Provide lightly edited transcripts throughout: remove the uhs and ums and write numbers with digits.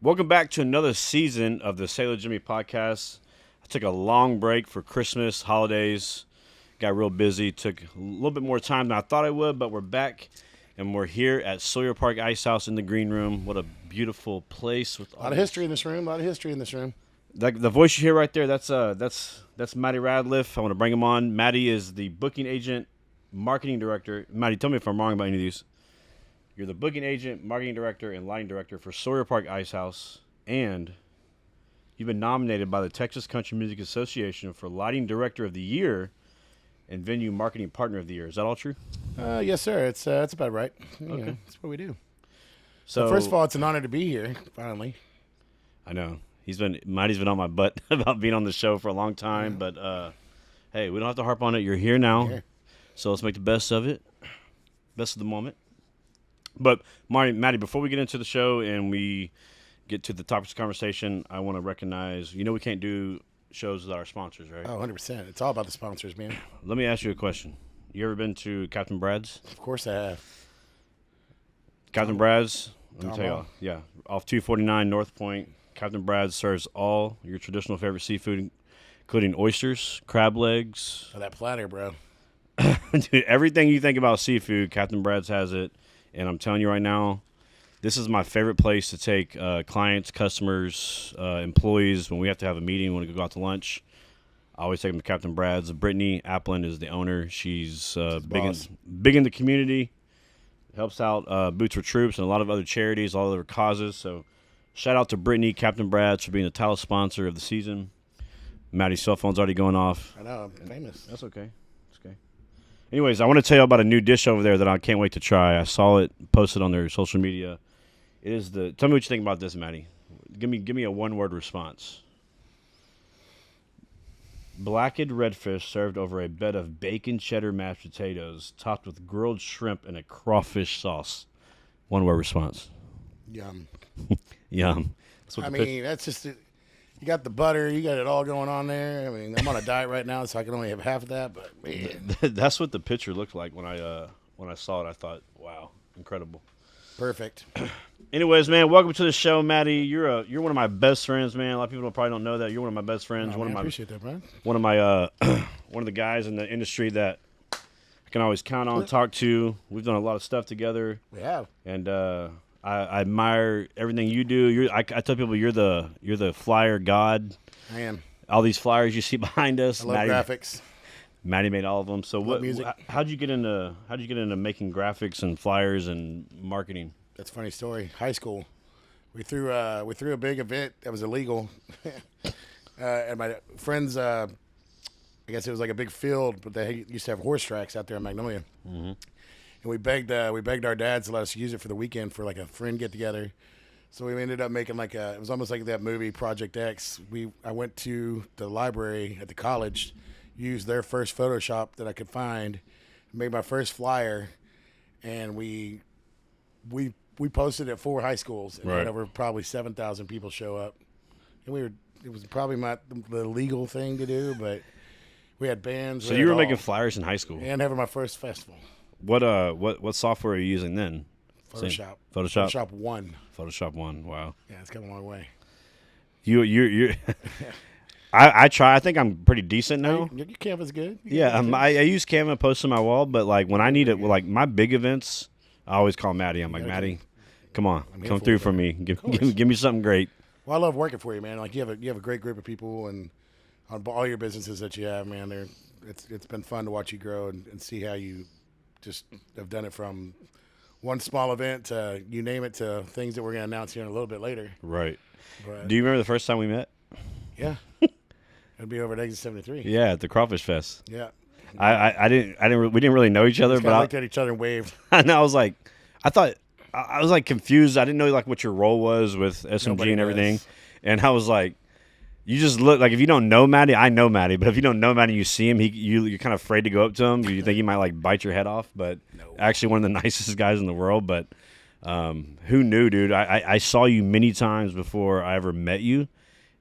Welcome back to another season of the Sailor Jimmy podcast. I took a long break for Christmas, holidays, got real busy, took a little bit more time than I thought I would, but we're back and we're here at Sawyer Park Ice House in the green room. What a beautiful place with A lot of history in this room. The voice you hear right there, that's Matty Radliff. I want to bring him on. Matty is the booking agent, marketing director. Matty, tell me if I'm wrong about any of these. You're the booking agent, marketing director, and lighting director for Sawyer Park Ice House, and you've been nominated by the Texas Country Music Association for Lighting Director of the Year and Venue Marketing Partner of the Year. Is that all true? Yes, sir. It's about right. Okay. That's what we do. So First of all, it's an honor to be here, finally. I know. Matty's been on my butt about being on the show for a long time, but hey, we don't have to harp on it. You're here now, so let's make the best of it, best of the moment. But Matty, before we get into the show and we get to the topics of conversation, I want to recognize, we can't do shows without our sponsors, right? Oh, 100%. It's all about the sponsors, man. Let me ask you a question. You ever been to Captain Brad's? Of course I have. Captain Brad's, let me tell you, off 249 North Point, Captain Brad's serves all your traditional favorite seafood, including oysters, crab legs. Oh, that platter, bro. Dude, everything you think about seafood, Captain Brad's has it. And I'm telling you right now, this is my favorite place to take clients, customers, employees. When we have to have a meeting, when we go out to lunch, I always take them to Captain Brad's. Brittany Applin is the owner. She's big in the community, helps out Boots for Troops and a lot of other charities, all other causes. So shout out to Brittany, Captain Brad's, for being the title sponsor of the season. Matty's cell phone's already going off. I know, I'm famous. That's okay. Anyways, I want to tell you about a new dish over there that I can't wait to try. I saw it posted on their social media. It is tell me what you think about this, Matty. Give me a one-word response. Blackened redfish served over a bed of bacon cheddar mashed potatoes, topped with grilled shrimp and a crawfish sauce. One-word response. Yum. Yum. That's just it. You got the butter. You got it all going on there. I mean, I'm on a diet right now, so I can only have half of that. But man, that's what the picture looked like when I saw it. I thought, wow, incredible. Perfect. Anyways, man, welcome to the show, Matty. You're one of my best friends, man. A lot of people probably don't know that. You're one of my best friends. I appreciate that, man. One of my one of the guys in the industry that I can always count on, talk to. We've done a lot of stuff together. We have. And I admire everything you do. I tell people you're the flyer god. I am. All these flyers you see behind us. I love graphics. Matty made all of them. So music. How'd you get into making graphics and flyers and marketing? That's a funny story. High school, we threw a big event that was illegal, and my friends. I guess it was like a big field, but they used to have horse tracks out there in Magnolia. Mm-hmm. And we begged our dads to let us use it for the weekend for like a friend get together. So we ended up making it was almost like that movie Project X. I went to the library at the college, used their first Photoshop that I could find, made my first flyer, and we posted at 4 high schools and had over probably 7,000 people show up. And it was probably not the legal thing to do, but we had bands. So you were making flyers in high school and having my first festival. What software are you using then? Photoshop. Photoshop. Photoshop 1. Photoshop 1. Wow. Yeah, it's come a long way. You I try. I think I'm pretty decent now. Your Canva's good. I use Canva, post on my wall, but like when I need it, like my big events, I always call Matty. I'm like, Matty, come on, come through for me. Give me something great. Well, I love working for you, man. Like you have a great group of people, and on all your businesses that you have, man, it's been fun to watch you grow and see how you just have done it from one small event to you name it to things that we're going to announce here in a little bit later. Right. But, do you remember the first time we met? Yeah. It'd be over at Exit 73. Yeah, at the Crawfish Fest. Yeah. We didn't really know each other, but I looked at each other and waved. And I was like, I was like confused. I didn't know like what your role was with SMG and everything. And I was like, you just look like, if you don't know Matty, I know Matty, but if you don't know Matty, you see him, you're kind of afraid to go up to him. You think he might like bite your head off, but actually one of the nicest guys in the world. But who knew, dude? I saw you many times before I ever met you,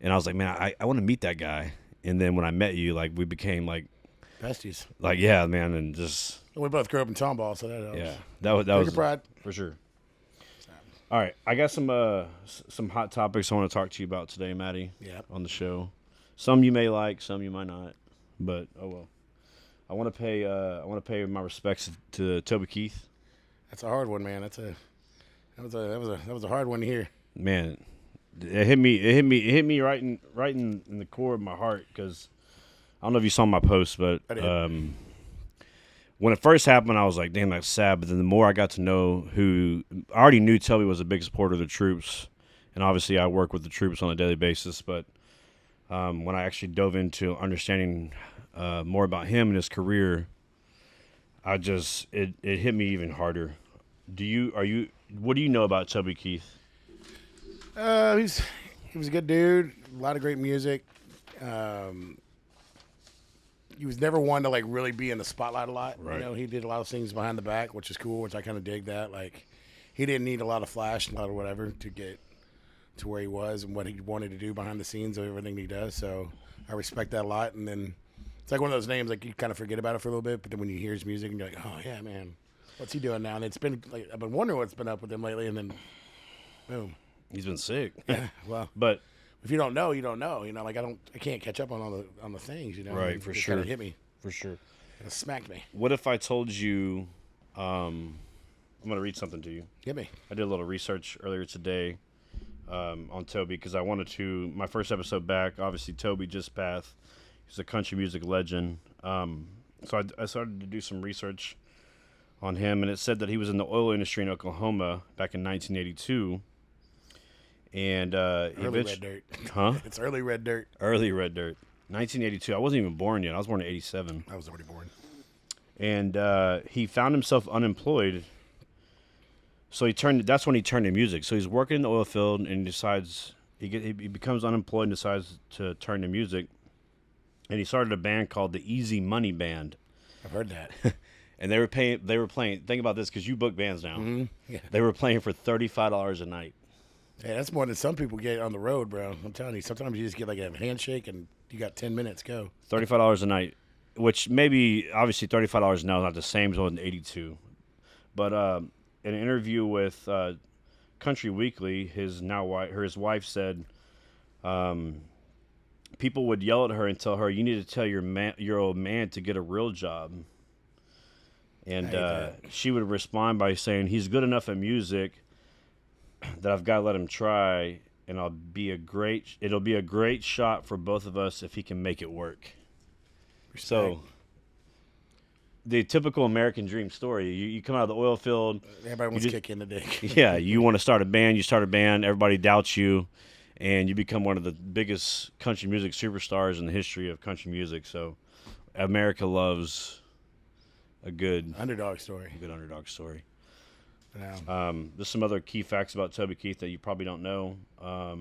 and I was like, man, I want to meet that guy. And then when I met you, like we became like besties. Like yeah, man, and just we both grew up in Tomball, so that helps. Yeah, that was pride for sure. All right, I got some hot topics I want to talk to you about today, Matty. Yeah. On the show, some you may like, some you might not, but oh well. I want to pay my respects to Toby Keith. That's a hard one, man. That was a hard one to hear. Man, it hit me right in the core of my heart because I don't know if you saw my post, but I did. when it first happened, I was like, damn, that's sad. But then the more I got to know I already knew Toby was a big supporter of the troops, and obviously I work with the troops on a daily basis. But when I actually dove into understanding more about him and his career, it hit me even harder. What do you know about Toby Keith? He was a good dude. A lot of great music. He was never one to like really be in the spotlight a lot. Right. You know, he did a lot of things behind the back, which is cool, which I kind of dig that. Like, he didn't need a lot of flash and a lot of whatever to get to where he was and what he wanted to do behind the scenes of everything he does. So I respect that a lot. And then it's like one of those names like you kind of forget about it for a little bit, but then when you hear his music and you're like, oh yeah, man, what's he doing now? And it's been like I've been wondering what's been up with him lately, and then boom. He's been sick. Yeah, well, But if you don't know, you don't know. You know, like I can't catch up on all the things. You know, Right, It for just sure. kinda hit me. for sure. It smacked me. What if I told you? I'm going to read something to you. Hit me. I did a little research earlier today on Toby because I wanted to. My first episode back, obviously Toby just passed. He's a country music legend. So I started to do some research on him, and it said that he was in the oil industry in Oklahoma back in 1982. And Early red dirt. Huh? It's early red dirt. Early red dirt. 1982. I wasn't even born yet. I was born in 87. I was already born. And he found himself unemployed. So that's when he turned to music. So he's working in the oil field and decides he becomes unemployed and decides to turn to music. And he started a band called the Easy Money Band. I've heard that. And they were playing. Think about this, because you book bands now. Mm-hmm. Yeah. They were playing for $35 a night. Hey, that's more than some people get on the road, bro. I'm telling you. Sometimes you just get like a handshake and you got 10 minutes. Go. $35 a night, which maybe obviously $35 now is not the same as in '82. But in an interview with Country Weekly, his wife said, people would yell at her and tell her, "You need to tell your old man to get a real job." And she would respond by saying, "He's good enough at music that I've got to let him try, and it'll be a great shot for both of us if he can make it work." Respect. So, the typical American dream story: you come out of the oil field, Everybody wants to kick you in the dick. yeah, you want to start a band, you start a band, everybody doubts you, and you become one of the biggest country music superstars in the history of country music. So, America loves a good Underdog story. underdog story. Yeah. There's some other key facts about Toby Keith that you probably don't know. Let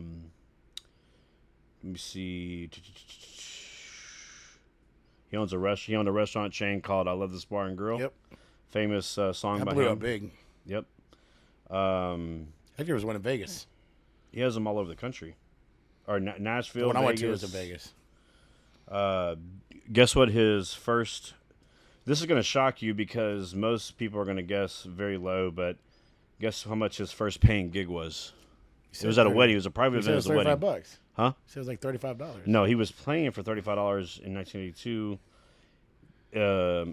me see. He owned a restaurant chain called "I Love This Bar and Grill." Yep. Famous song That by blew him. up big. Yep. I think there was one in Vegas. He has them all over the country, or Nashville. The one I went to Vegas. was in Vegas. Guess what? His first. This is going to shock you because most people are going to guess very low, but guess how much his first paying gig was? It was at a wedding. It was a private event. It was a wedding. $35. Huh? So it was like $35. No, he was playing for $35 in 1982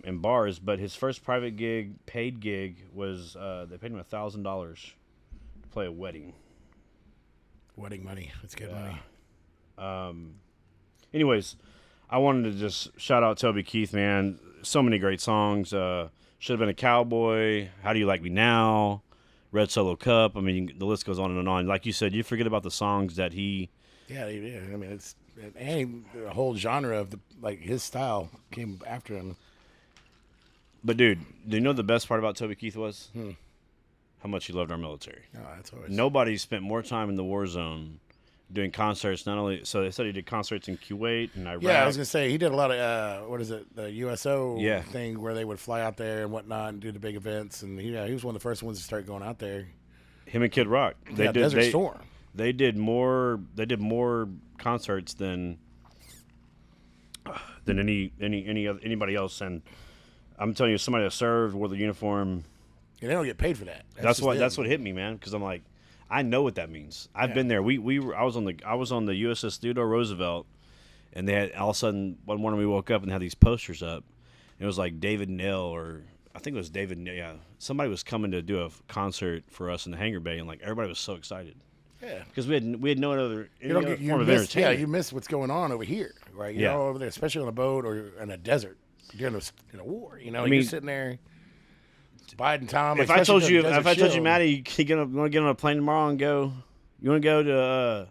in bars, but his first paid gig was they paid him $1,000 to play a wedding. Wedding money. That's good money. Anyways, I wanted to just shout out Toby Keith, man. So many great songs. Should Have Been a Cowboy. How Do You Like Me Now? Red Solo Cup. I mean, the list goes on and on. Like you said, you forget about the songs that he. Yeah. I mean, it's and a whole genre of his style came after him. But dude, do you know the best part about Toby Keith was? How much he loved our military. Oh, that's always. Nobody spent more time in the war zone doing concerts. Not only so, they said he did concerts in Kuwait and Iraq. Yeah, I was gonna say he did a lot of the USO Yeah. thing where they would fly out there and whatnot and do the big events, and he was one of the first ones to start going out there. Him and Kid Rock. Desert Storm. They did more concerts than anybody else. And I'm telling you, somebody that served, wore the uniform. Yeah, they don't get paid for that. That's just what them. hit me, man. Because I'm like, I know what that means. I've been there. I was on the USS Theodore Roosevelt, and they had all of a sudden one morning we woke up and had these posters up. It was like David Nill, or I think it was David Nill. Yeah, somebody was coming to do a concert for us in the hangar bay, and like everybody was so excited. Yeah, because we had no other form of entertainment. Yeah, you miss what's going on over here, right? You're all over there, especially on a boat or in a desert during a war. You know, you're sitting there biding time. If I told you, Matty, you want to get on a plane tomorrow and go? You want to go to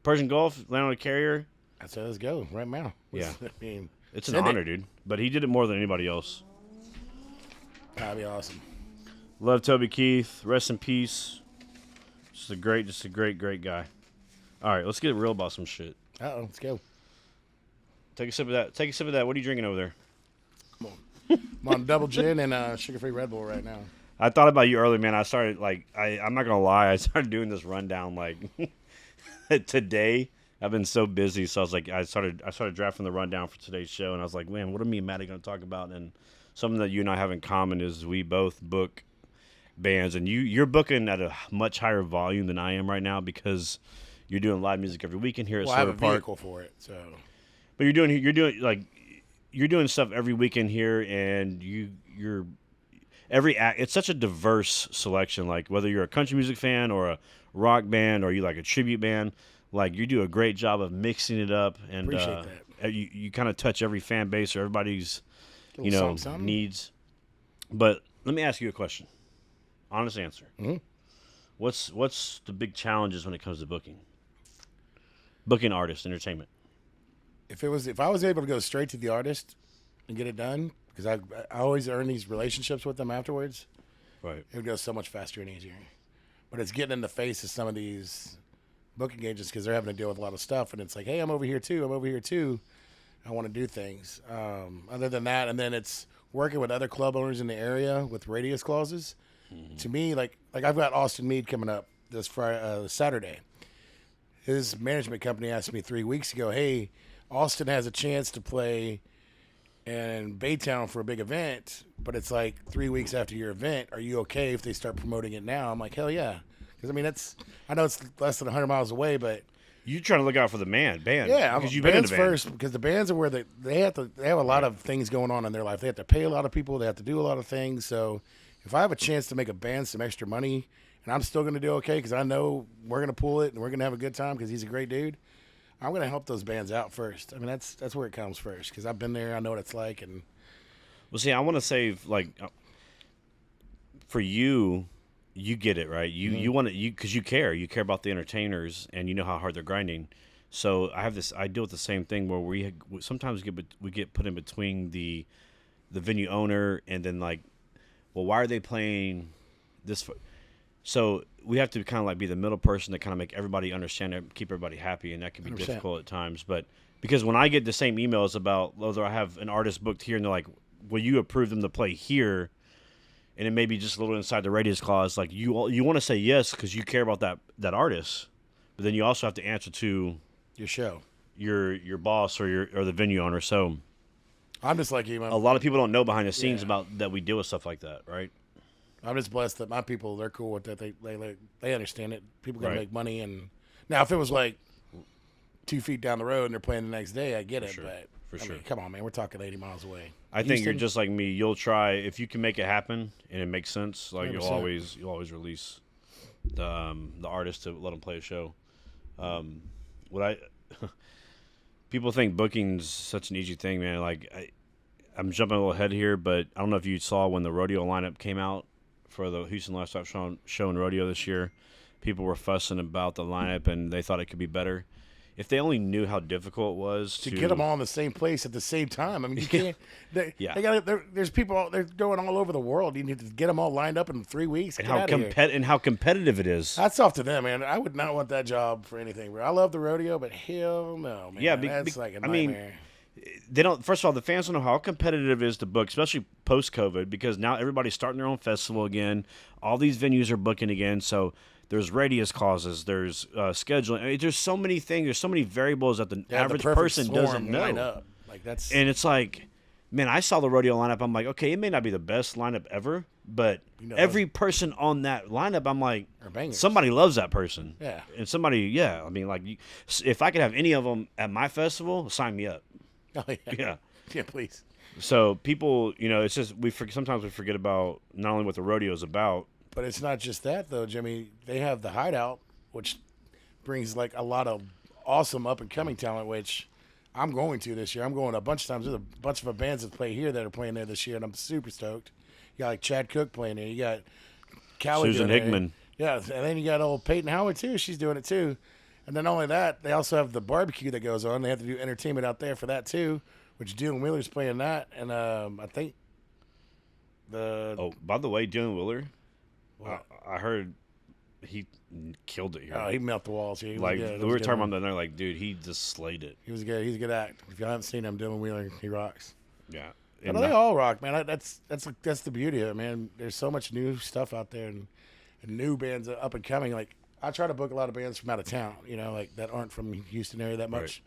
Persian Gulf, land on a carrier? I said, let's go right now. Yeah, I mean, it's an honor, dude. But he did it more than anybody else. That'd be awesome. Love Toby Keith. Rest in peace. Just a great guy. All right, let's get real about some shit. Let's go. Take a sip of that. What are you drinking over there? I'm on double gin and sugar-free Red Bull right now. I thought about you earlier, man. I started I'm not gonna lie. I started doing this rundown today. I've been so busy, so I was like, I started drafting the rundown for today's show, and I was like, man, what are me and Matty gonna talk about? And something that you and I have in common is we both book bands, and you're booking at a much higher volume than I am right now because you're doing live music every weekend here at Silver Park. I have a vehicle for it, so. But you're doing stuff every weekend here, and you're every act. It's such a diverse selection. Like whether you're a country music fan or a rock band or you like a tribute band. Like, you do a great job of mixing it up, and appreciate that. You kind of touch every fan base or everybody's, something. needs. But let me ask you a question. Honest answer. Mm-hmm. What's the big challenges when it comes to booking artists, entertainment? If I was able to go straight to the artist and get it done, because I always earn these relationships with them afterwards, right? It would go so much faster and easier. But it's getting in the face of some of these booking agents because they're having to deal with a lot of stuff, and it's like, hey, I'm over here too. I want to do things. Other than that, and then it's working with other club owners in the area with radius clauses. Mm-hmm. To me, like I've got Austin Meade coming up this Saturday. His management company asked me 3 weeks ago, hey, Austin has a chance to play in Baytown for a big event, but it's like 3 weeks after your event. Are you okay if they start promoting it now? I'm like, hell yeah. Because, I know it's less than 100 miles away, but you're trying to look out for the band. Yeah, because you've been in the band. First, because the bands are where they have a lot of things going on in their life. They have to pay a lot of people. They have to do a lot of things. So if I have a chance to make a band some extra money, and I'm still going to do okay because I know we're going to pull it and we're going to have a good time because he's a great dude, I'm going to help those bands out first. I mean, that's where it comes first because I've been there. I know what it's like. And well, see, I want to say, for you. You get it, right? You want to because you care about the entertainers and you know how hard they're grinding. So I deal with the same thing where we sometimes get put in between the venue owner and then like, well, why are they playing this? So we have to kind of like be the middle person to kind of make everybody understand it, keep everybody happy, and that can be 100%. Difficult at times. But because when I get the same emails about whether I have an artist booked here and they're like, will you approve them to play here? And it may be just a little inside the radius clause. Like you want to say yes because you care about that artist, but then you also have to answer to your show, your boss or the venue owner. So I'm just like you. A lot of people don't know behind the scenes about that we deal with stuff like that, right? I'm just blessed that my people, they're cool with that. They understand it. People can make money, and now if it was like 2 feet down the road and they're playing the next day, I get it. Sure. But I mean, come on, man, we're talking 80 miles away. I think you're just like me. You'll try if you can make it happen and it makes sense. Like 100%. you'll always release the artist to let them play a show. People think booking's such an easy thing, man. Like I'm jumping a little ahead here, but I don't know if you saw when the rodeo lineup came out for the Houston Livestock Show and Rodeo this year. People were fussing about the lineup and they thought it could be better. If they only knew how difficult it was to get them all in the same place at the same time. I mean, you can't. There's people. They're going all over the world. You need to get them all lined up in 3 weeks. And how competitive it is. That's off to them, man. I would not want that job for anything. I love the rodeo, but hell no, man. Yeah, that's like a nightmare. They don't. First of all, the fans don't know how competitive it is to book, especially post-COVID, because now everybody's starting their own festival again. All these venues are booking again, so. There's radius clauses. There's scheduling. I mean, there's so many things. There's so many variables that the average person doesn't know. Like that's and it's like, man, I saw the rodeo lineup. I'm like, okay, it may not be the best lineup ever, but every person on that lineup, I'm like, somebody loves that person. Yeah. And somebody, yeah. I mean, like, if I could have any of them at my festival, sign me up. Oh, yeah. Yeah. Yeah, please. So people, it's just sometimes we forget about not only what the rodeo is about. But it's not just that, though, Jimmy. They have the Hideout, which brings, like, a lot of awesome up-and-coming talent, which I'm going to this year. I'm going a bunch of times. There's a bunch of bands that play here that are playing there this year, and I'm super stoked. You got, like, Chad Cook playing there. You got Callie Susan Hickman. Yeah, and then you got old Peyton Howard, too. She's doing it, too. And then not only that, they also have the barbecue that goes on. They have to do entertainment out there for that, too, which Dylan Wheeler's playing that. And I think by the way, Dylan Wheeler, I heard he killed it here. Oh, he melted the walls. He like we were talking about that night, like, dude, he just slayed it. He was good. He's a good act. If you haven't seen him, Dylan Wheeler, he rocks. Yeah, And they all rock, man. That's the beauty of it, man. There's so much new stuff out there and new bands up and coming. Like I try to book a lot of bands from out of town, like that aren't from Houston area that much. Right.